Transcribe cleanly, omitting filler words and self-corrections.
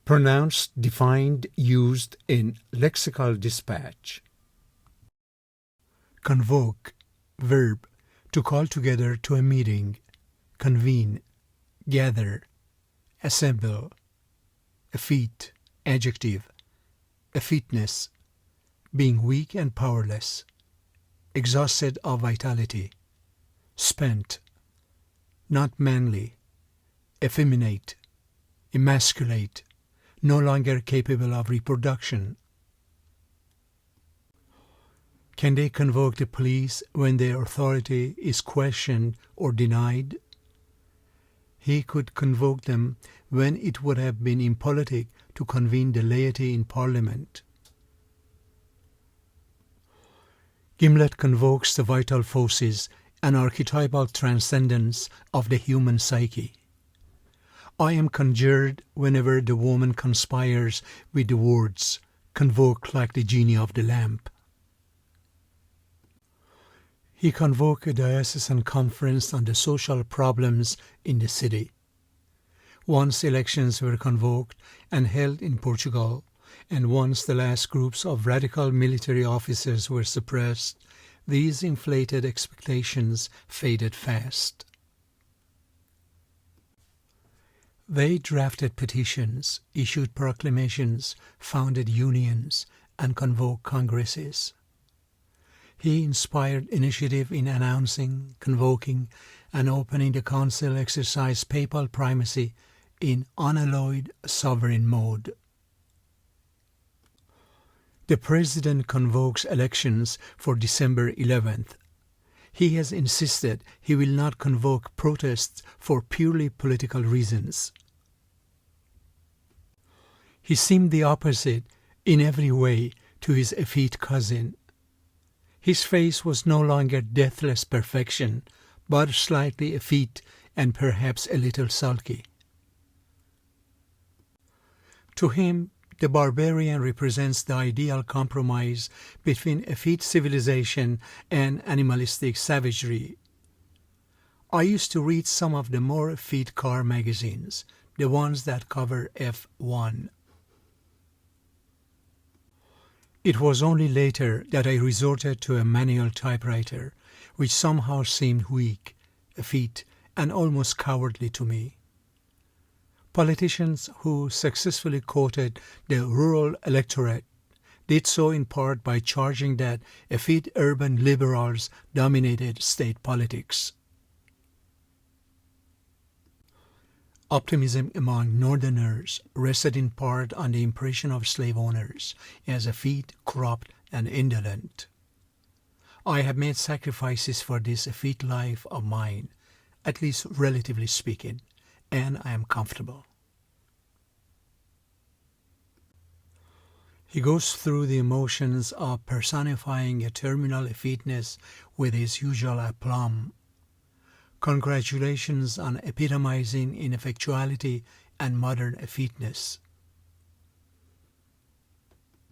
Pronounced, defined, used in lexical dispatch. Convoke, verb, to call together to a meeting, convene, gather, assemble. Effete, adjective, effeteness, being weak and powerless, exhausted of vitality, spent, not manly, effeminate, emasculate, no longer capable of reproduction. Can they convoke the police when their authority is questioned or denied? He could convoke them when it would have been impolitic to convene the laity in Parliament. Gimblett convokes the vital forces and archetypal transcendence of the human psyche. I am conjured whenever the woman conspires with the words, convoke like the genie of the lamp. He convoked a diocesan conference on the social problems in the city. Once elections were convoked and held in Portugal, and once the last groups of radical military officers were suppressed, these inflated expectations faded fast. They drafted petitions, issued proclamations, founded unions, and convoked congresses. He inspired initiative in announcing, convoking, and opening the council exercised papal primacy in unalloyed sovereign mode. The President convokes elections for December 11th. He has insisted he will not convoke protests for purely political reasons. He seemed the opposite in every way to his effete cousin. His face was no longer deathless perfection, but slightly effete and perhaps a little sulky. To him, the barbarian represents the ideal compromise between effete civilization and animalistic savagery. I used to read some of the more effete car magazines, the ones that cover F1. It was only later that I resorted to a manual typewriter, which somehow seemed weak, effete, and almost cowardly to me. Politicians who successfully courted the rural electorate did so in part by charging that effete urban liberals dominated state politics. Optimism among Northerners rested in part on the impression of slave owners as effete, corrupt, and indolent. I have made sacrifices for this effete life of mine, at least relatively speaking, and I am comfortable. He goes through the emotions of personifying a terminal effeteness with his usual aplomb. Congratulations on epitomizing ineffectuality and modern effeteness.